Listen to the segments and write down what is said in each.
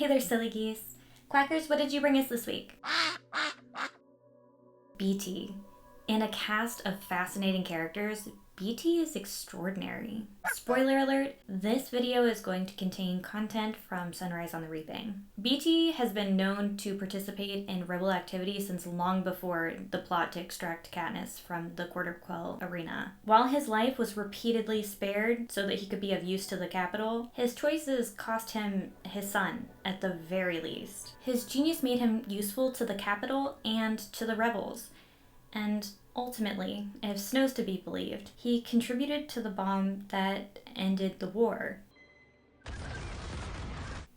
Hey there, silly geese. Quackers, what did you bring us this week? Beetee. In a cast of fascinating characters, Beetee is extraordinary. Spoiler alert, this video is going to contain content from Sunrise on the Reaping. Beetee has been known to participate in rebel activity since long before the plot to extract Katniss from the Quarter Quell arena. While his life was repeatedly spared so that he could be of use to the Capitol, his choices cost him his son, at the very least. His genius made him useful to the Capitol and to the rebels. And ultimately, if Snow's to be believed, he contributed to the bomb that ended the war.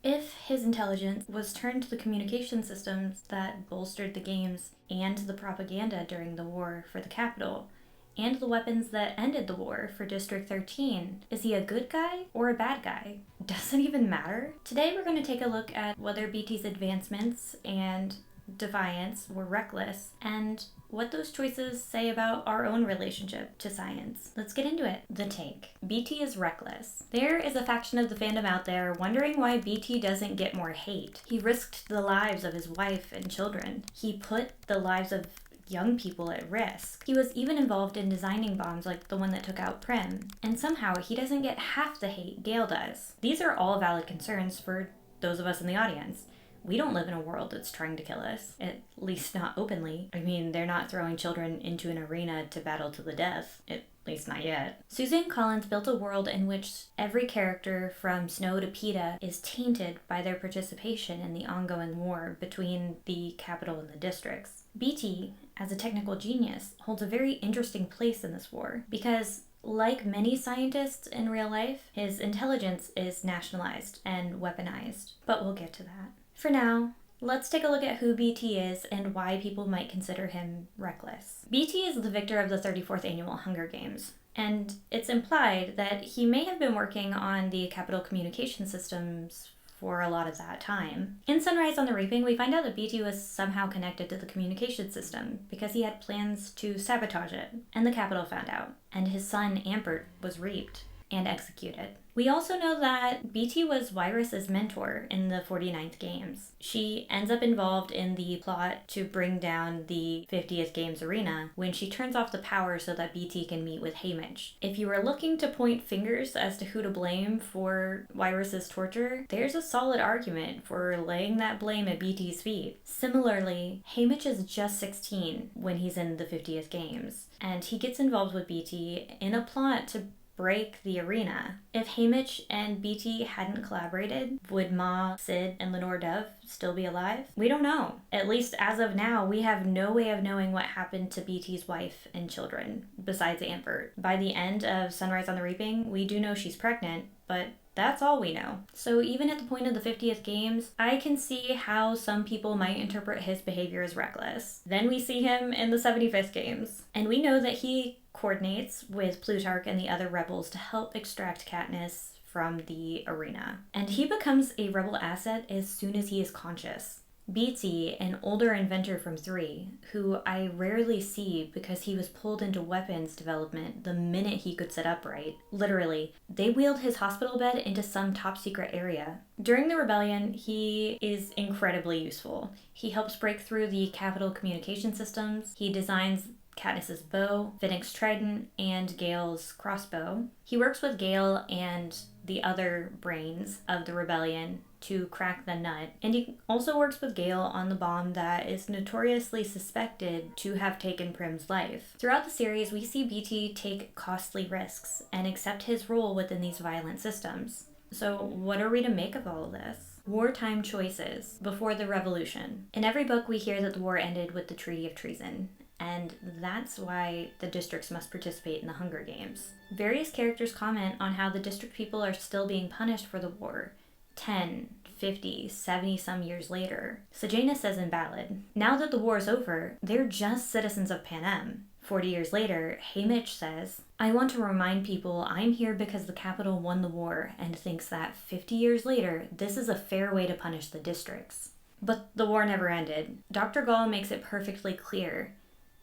If his intelligence was turned to the communication systems that bolstered the games and the propaganda during the war for the Capitol, and the weapons that ended the war for District 13, is he a good guy or a bad guy? Does it even matter? Today we're going to take a look at whether Beetee's advancements and defiance were reckless, and what those choices say about our own relationship to science. Let's get into it. The take. Beetee is reckless. There is a faction of the fandom out there wondering why Beetee doesn't get more hate. He risked the lives of his wife and children. He put the lives of young people at risk. He was even involved in designing bombs like the one that took out Prim. And somehow he doesn't get half the hate Gale does. These are all valid concerns for those of us in the audience. We don't live in a world that's trying to kill us, at least not openly. I mean, they're not throwing children into an arena to battle to the death, at least not yet. Suzanne Collins built a world in which every character from Snow to Peeta is tainted by their participation in the ongoing war between the Capitol and the districts. Beetee, as a technical genius, holds a very interesting place in this war, because like many scientists in real life, his intelligence is nationalized and weaponized, but we'll get to that. For now, let's take a look at who Beetee is and why people might consider him reckless. Beetee is the victor of the 34th Annual Hunger Games, and it's implied that he may have been working on the Capitol communication systems for a lot of that time. In Sunrise on the Reaping, we find out that Beetee was somehow connected to the communication system because he had plans to sabotage it, and the Capitol found out, and his son Ampert was reaped and executed. We also know that Beetee was Wyrus's mentor in the 49th Games. She ends up involved in the plot to bring down the 50th Games arena when she turns off the power so that Beetee can meet with Haymitch. If you were looking to point fingers as to who to blame for Wyrus's torture, there's a solid argument for laying that blame at Beetee's feet. Similarly, Haymitch is just 16 when he's in the 50th Games, and he gets involved with Beetee in a plot to break the arena. If Haymitch and Beetee hadn't collaborated, would Ma, Sid, and Lenore Dove still be alive? We don't know. At least as of now, we have no way of knowing what happened to Beetee's wife and children, besides Ampert. By the end of Sunrise on the Reaping, we do know she's pregnant, but that's all we know. So even at the point of the 50th Games, I can see how some people might interpret his behavior as reckless. Then we see him in the 75th Games, and we know that he coordinates with Plutarch and the other rebels to help extract Katniss from the arena. And he becomes a rebel asset as soon as he is conscious. Beetee, an older inventor from 3, who I rarely see because he was pulled into weapons development the minute he could sit upright. Literally, they wheeled his hospital bed into some top secret area. During the rebellion, he is incredibly useful. He helps break through the Capitol communication systems. He designs Katniss's bow, Finnick's trident, and Gale's crossbow. He works with Gale and the other brains of the rebellion to crack the nut, and he also works with Gale on the bomb that is notoriously suspected to have taken Prim's life. Throughout the series, we see Beetee take costly risks and accept his role within these violent systems. So what are we to make of all of this? Wartime choices before the revolution. In every book, we hear that the war ended with the Treaty of Treason, and that's why the districts must participate in the Hunger Games. Various characters comment on how the district people are still being punished for the war 10, 50, 70 some years later. Sejanus says in Ballad, now that the war is over, they're just citizens of Panem. 40 years later, Haymitch says, I want to remind people I'm here because the Capitol won the war and thinks that 50 years later, this is a fair way to punish the districts. But the war never ended. Dr. Gaul makes it perfectly clear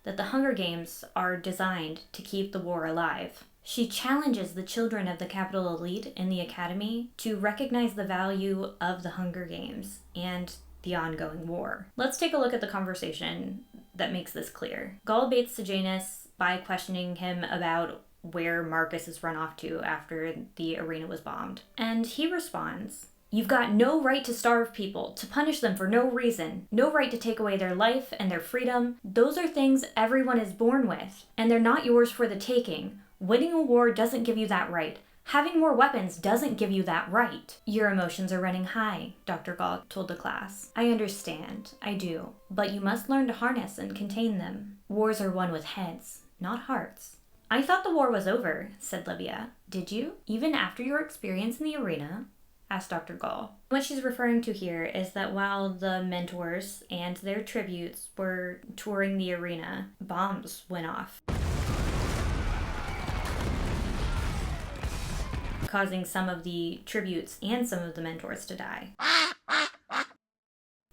that the Hunger Games are designed to keep the war alive. She challenges the children of the capital elite in the academy to recognize the value of the Hunger Games and the ongoing war. Let's take a look at the conversation that makes this clear. Gaul baits Sejanus by questioning him about where Marcus is run off to after the arena was bombed. And he responds, "You've got no right to starve people, to punish them for no reason, no right to take away their life and their freedom. Those are things everyone is born with, and they're not yours for the taking. Winning a war doesn't give you that right. Having more weapons doesn't give you that right." "Your emotions are running high," Dr. Gaul told the class. "I understand, I do. But you must learn to harness and contain them. Wars are won with heads, not hearts." "I thought the war was over," said Livia. "Did you? Even after your experience in the arena?" asked Dr. Gaul. What she's referring to here is that while the mentors and their tributes were touring the arena, bombs went off, causing some of the tributes and some of the mentors to die.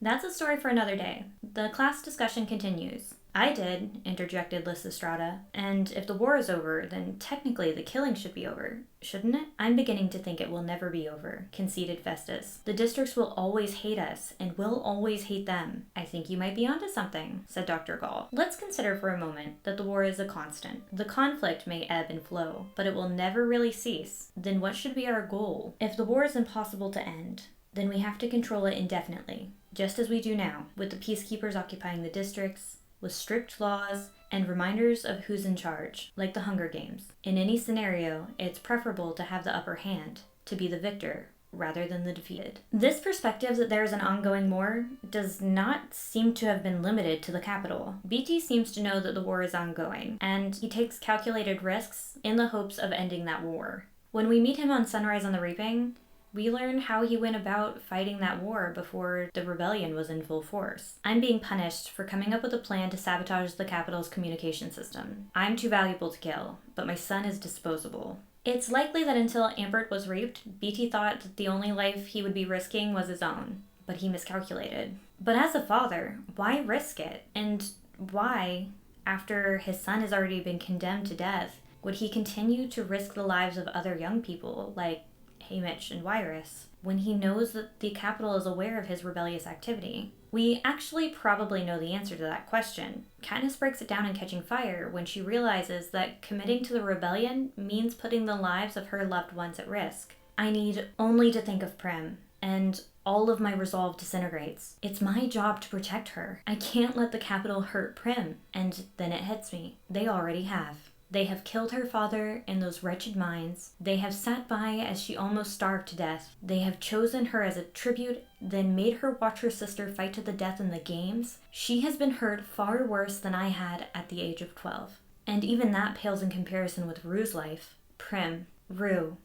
That's a story for another day. The class discussion continues. "I did," interjected Lysistrata, "and if the war is over, then technically the killing should be over, shouldn't it?" "I'm beginning to think it will never be over," conceded Festus. "The districts will always hate us, and we'll always hate them." "I think you might be onto something," said Dr. Gaul. "Let's consider for a moment that the war is a constant. The conflict may ebb and flow, but it will never really cease. Then what should be our goal? If the war is impossible to end, then we have to control it indefinitely, just as we do now, with the peacekeepers occupying the districts, with strict laws and reminders of who's in charge, like the Hunger Games. In any scenario, it's preferable to have the upper hand, to be the victor, rather than the defeated." This perspective that there is an ongoing war does not seem to have been limited to the capital. Beetee seems to know that the war is ongoing, and he takes calculated risks in the hopes of ending that war. When we meet him on Sunrise on the Reaping, we learn how he went about fighting that war before the rebellion was in full force. "I'm being punished for coming up with a plan to sabotage the capital's communication system. I'm too valuable to kill, but my son is disposable." It's likely that until Ambert was raped, Beetee thought that the only life he would be risking was his own, but he miscalculated. But as a father, why risk it? And why, after his son has already been condemned to death, would he continue to risk the lives of other young people, like Haymitch and Wyrus, when he knows that the capital is aware of his rebellious activity? We actually probably know the answer to that question. Katniss breaks it down in Catching Fire when she realizes that committing to the rebellion means putting the lives of her loved ones at risk. "I need only to think of Prim, and all of my resolve disintegrates. It's my job to protect her. I can't let the capital hurt Prim." And then it hits me. They already have. They have killed her father in those wretched mines. They have sat by as she almost starved to death. They have chosen her as a tribute, then made her watch her sister fight to the death in the games. She has been hurt far worse than I had at the age of 12. And even that pales in comparison with Rue's life. Prim, Rue,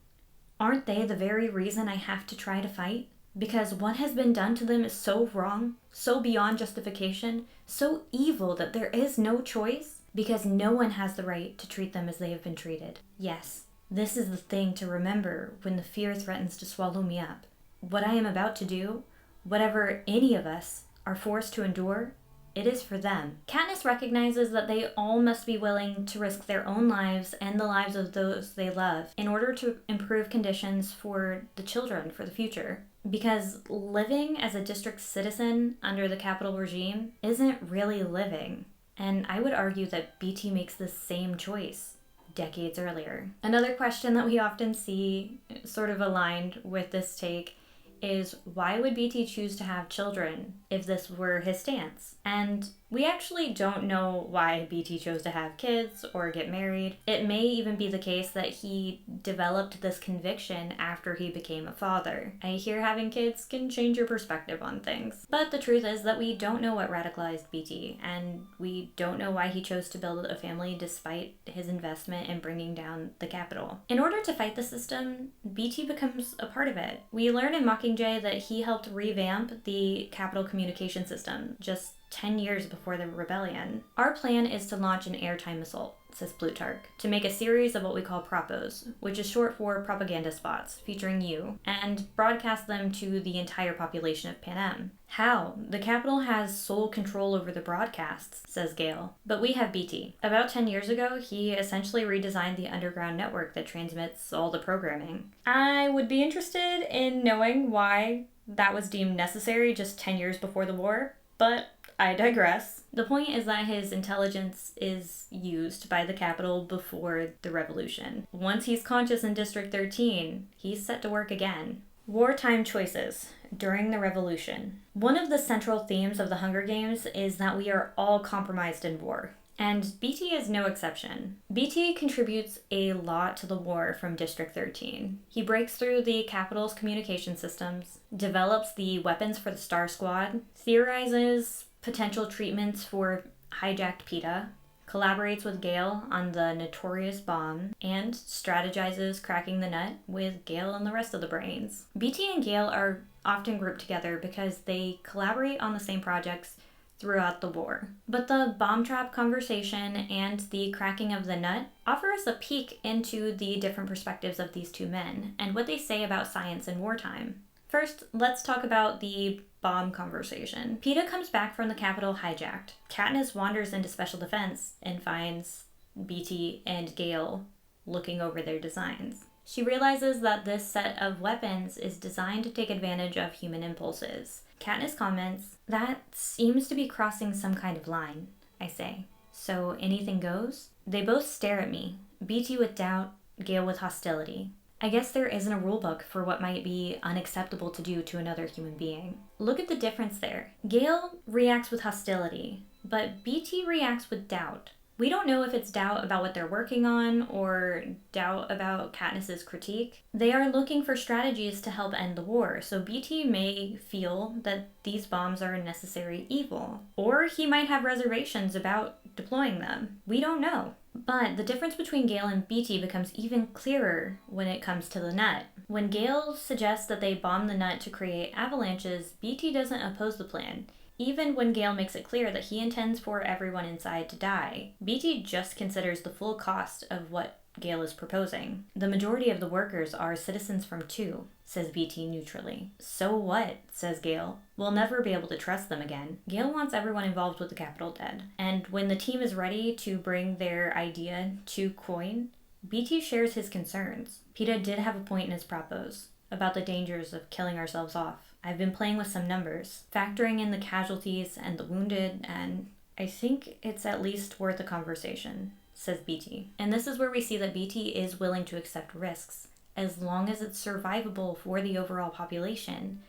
aren't they the very reason I have to try to fight? Because what has been done to them is so wrong, so beyond justification, so evil that there is no choice? Because no one has the right to treat them as they have been treated. Yes, this is the thing to remember when the fear threatens to swallow me up. What I am about to do, whatever any of us are forced to endure, it is for them. Katniss recognizes that they all must be willing to risk their own lives and the lives of those they love in order to improve conditions for the children for the future. Because living as a district citizen under the capital regime isn't really living. And I would argue that Beetee makes the same choice decades earlier. Another question that we often see sort of aligned with this take is, why would Beetee choose to have children if this were his stance? And we actually don't know why Beetee chose to have kids or get married. It may even be the case that he developed this conviction after he became a father. I hear having kids can change your perspective on things. But the truth is that we don't know what radicalized Beetee, and we don't know why he chose to build a family despite his investment in bringing down the capital. In order to fight the system, Beetee becomes a part of it. We learn in Mockingjay that he helped revamp the capital communication system just 10 years before the rebellion. Our plan is to launch an airtime assault, says Plutarch, to make a series of what we call propos, which is short for propaganda spots featuring you, and broadcast them to the entire population of Panem. How? The capital has sole control over the broadcasts, says Gale. But we have Beetee. About 10 years ago, he essentially redesigned the underground network that transmits all the programming. I would be interested in knowing why that was deemed necessary just 10 years before the war, but I digress. The point is that his intelligence is used by the capital before the revolution. Once he's conscious in District 13, he's set to work again. Wartime choices during the revolution. One of the central themes of the Hunger Games is that we are all compromised in war. And Beetee is no exception. Beetee contributes a lot to the war from District 13. He breaks through the capital's communication systems, develops the weapons for the Star Squad, theorizes potential treatments for hijacked Beetee, collaborates with Gale on the notorious bomb, and strategizes cracking the nut with Gale and the rest of the brains. Beetee and Gale are often grouped together because they collaborate on the same projects throughout the war. But the bomb trap conversation and the cracking of the nut offer us a peek into the different perspectives of these two men and what they say about science in wartime. First, let's talk about the bomb conversation. Beetee comes back from the capital hijacked. Katniss wanders into special defense and finds Beetee and Gale looking over their designs. She realizes that this set of weapons is designed to take advantage of human impulses. Katniss comments, "That seems to be crossing some kind of line," I say. "So anything goes?" They both stare at me, Beetee with doubt, Gale with hostility. I guess there isn't a rulebook for what might be unacceptable to do to another human being. Look at the difference there. Gale reacts with hostility, but Beetee reacts with doubt. We don't know if it's doubt about what they're working on or doubt about Katniss's critique. They are looking for strategies to help end the war, so Beetee may feel that these bombs are a necessary evil, or he might have reservations about deploying them. We don't know. But the difference between Gale and Beetee becomes even clearer when it comes to the nut. When Gale suggests that they bomb the nut to create avalanches, Beetee doesn't oppose the plan, even when Gale makes it clear that he intends for everyone inside to die. Beetee just considers the full cost of what Gale is proposing. The majority of the workers are citizens from 2, says Beetee neutrally. So what, says Gale. We'll never be able to trust them again. Gale wants everyone involved with the capital dead. And when the team is ready to bring their idea to coin, Beetee shares his concerns. Beetee did have a point in his propos about the dangers of killing ourselves off. I've been playing with some numbers, factoring in the casualties and the wounded, and I think it's at least worth a conversation, says Beetee. And this is where we see that Beetee is willing to accept risks, as long as it's survivable for the overall population,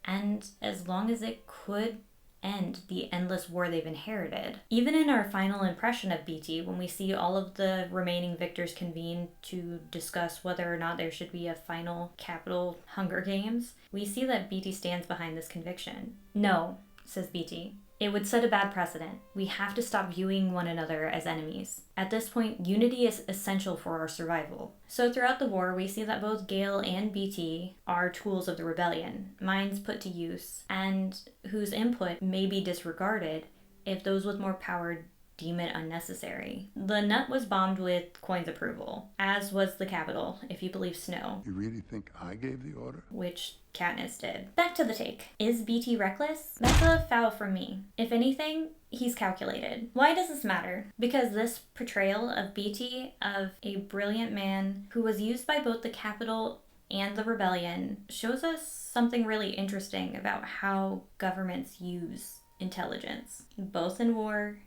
and as long as it could end the endless war they've inherited. Even in our final impression of Beetee, when we see all of the remaining victors convene to discuss whether or not there should be a final capital Hunger Games, we see that Beetee stands behind this conviction. No, says Beetee. It would set a bad precedent. We have to stop viewing one another as enemies. At this point, unity is essential for our survival. So throughout the war, we see that both Gale and Beetee are tools of the rebellion, minds put to use, and whose input may be disregarded if those with more power deem it unnecessary. The nut was bombed with Coin's approval, as was the capital, if you believe Snow. You really think I gave the order? Which Katniss did. Back to the take. Is Beetee reckless? That's a foul from me. If anything, he's calculated. Why does this matter? Because this portrayal of Beetee, of a brilliant man who was used by both the capital and the rebellion, shows us something really interesting about how governments use intelligence, both in war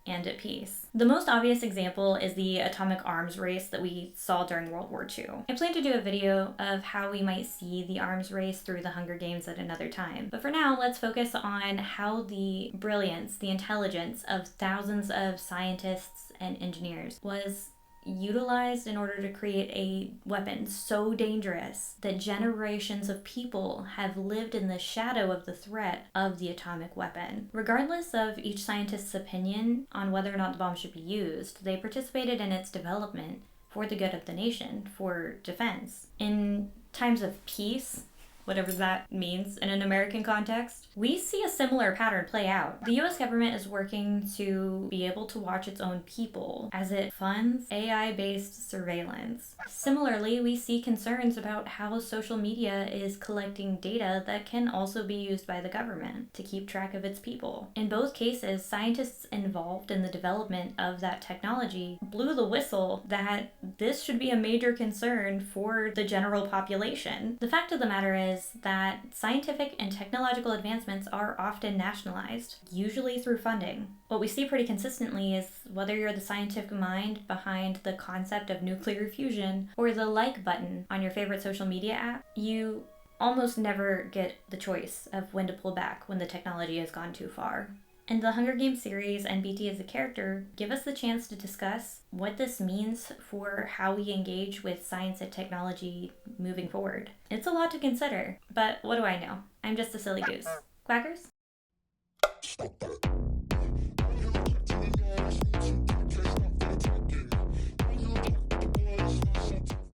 and at peace. The most obvious example is the atomic arms race that we saw during World War II. I plan to do a video of how we might see the arms race through the Hunger Games at another time. But for now, let's focus on how the brilliance, the intelligence of thousands of scientists and engineers was utilized in order to create a weapon so dangerous that generations of people have lived in the shadow of the threat of the atomic weapon. Regardless of each scientist's opinion on whether or not the bomb should be used, they participated in its development for the good of the nation, for defense. In times of peace, whatever that means in an American context, we see a similar pattern play out. The US government is working to be able to watch its own people as it funds AI-based surveillance. Similarly, we see concerns about how social media is collecting data that can also be used by the government to keep track of its people. In both cases, scientists involved in the development of that technology blew the whistle that this should be a major concern for the general population. The fact of the matter is that scientific and technological advancements are often nationalized, usually through funding. What we see pretty consistently is whether you're the scientific mind behind the concept of nuclear fusion or the like button on your favorite social media app, you almost never get the choice of when to pull back when the technology has gone too far. And the Hunger Games series and Beetee as a character give us the chance to discuss what this means for how we engage with science and technology moving forward. It's a lot to consider, but what do I know? I'm just a silly goose. Quackers?